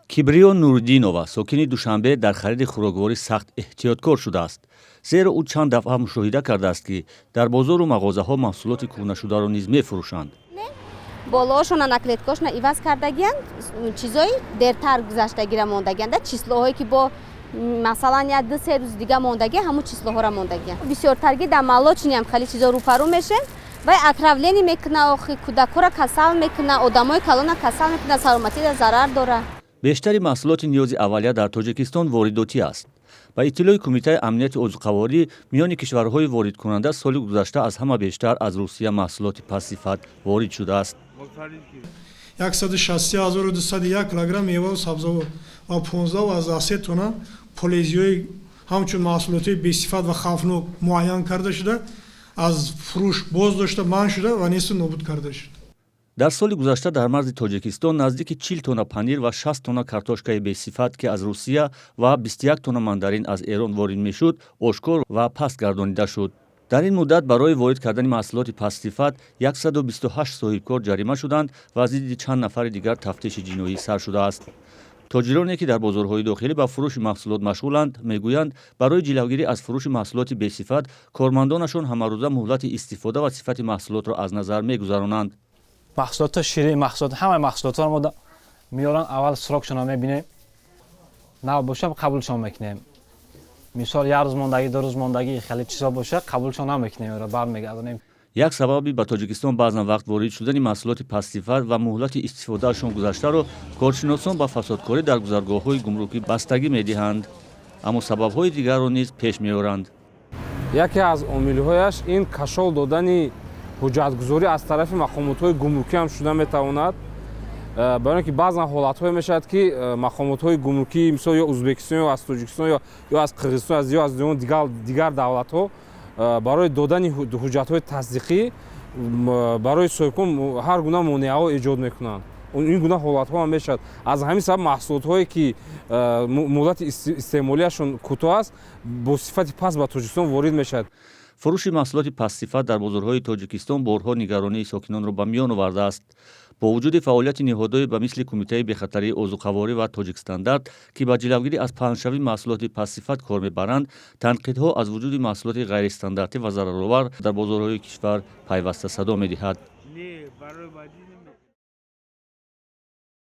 кибриё нуриддинова сокини душанбе дар хариди хӯрокворӣ сахт эҳтиёткор шудааст, зеро ӯ чанд дафъа мушоҳида кардааст, ки дар бозору мағозаҳо маҳсулоти кӯҳнашударо низ мефурӯшанд. болоошона наклеткошона иваз кардагиянд, чизои дертар гузаштагира мондагианда, числоҳое ки бо масалан 1-2 рӯз дига мондаги ҳамун числоҳоро мондагиянд. бисёртарги дар молочниям хеле чизо рӯпарӯ мешем. вай отравление мекуна, охи кӯдакҳоро касал мекуна, одамои калона касал мекуна, саломатида зарар дора. бештари маҳсулоти ниёзи аввалия дар Тоҷикистон воридотӣ аст. ба иттилои Кумитаи амнияти озуқаворӣ, миёни кишварҳои воридкунанда соли гузашта аз ҳама бештар аз Русия маҳсулоти пастсифат ворид шудааст. 16201 килограмм меваву сабзавот ва 15 тонна полезиёи ҳамчун маҳсулотҳои бесифат ва хавфнок муайян карда шуда, аз фурӯш боз дошта манъ шуда ва несту нобуд карда шуд. дар соли гузашта дар марзи Тоҷикистон наздики 40 тонна панир ва 60 тонна картошкаи бесифат, ки аз Русия ва 21 тонна мандарин аз Эрон ворид мешуд, ошкор ва паст гардонида шуд. дар ин муддат барои ворид кардани маҳсулоти пастсифат 128 соҳибкор ҷарима шуданд ва зидди чанд нафари дигар тафтиши ҷиноӣ сар шудааст. тоҷироне, ки дар бозорҳои дохилӣ ба фурӯши маҳсулот машғуланд, мегӯянд, барои ҷилавгирӣ аз фурӯши маҳсулоти бесифат кормандонашон ҳамарӯза муҳлати истифода ва сифати маҳсулотро аз назар мегузаронанд. маҳсулотҳо ширин, ҳамаи маҳсулотҳоро мо миёран, аввал сурокшонро мебинем, нав боша қабулшон мекунем. мисол 1 рӯз мондагӣ, 2 рӯз мондагӣ хеле чизо боша, қабулшон намекунем, ро бармегардонем. як сабаби ба Тоҷикистон баъзан вақт ворид шудани маҳсулоти пастсифат ва муҳлати истифодаашон гузаштаро коршиносон ба фасодкорӣ дар гузаргоҳҳои гумрукӣ бастагӣ медиҳанд, аммо сабабҳои дигарро низ пеш меоранд. яке аз омилҳояш ин кашол додани ҳуҷҷатгузорӣ аз тарафи мақомотҳои гумрукӣ ҳам шуда метавонад. барои ин ки баъзан ҳолатҳое мешавад, ки мақомотҳои гумрукӣ мисол ё Узбекистон ё аз Тоҷикистон ё аз Қирғизистон ё аз дигар давлатҳо барои додани ҳуҷҷатҳои тасдиқӣ барои соҳибкор ҳар гуна монеаҳо эҷод мекунанд. ин гуна ҳолатҳо ҳам мешавад. аз ҳамин сабаб маҳсулотҳое ки муддати истеъмолияшон кӯтоҳ аст, бо сифати паст ба Тоҷикистон ворид мешавад. фурӯши маҳсулоти пастсифат дар бозорҳои Тоҷикистон борҳо нигаронии сокинонро ба миён овардааст. бо вуҷуди фаъолияти неҳодҳои ба мисли Кумитаи бехатарии озуқаворӣ ва Тоҷикстандард, ки ба ҷилавгирӣ аз паҳншавии маҳсулоти пастсифат кор мебаранд, танқидҳо аз вуҷуди маҳсулоти ғайристандартӣ ва зараровар дар бозорҳои кишвар пайваста садо медиҳад.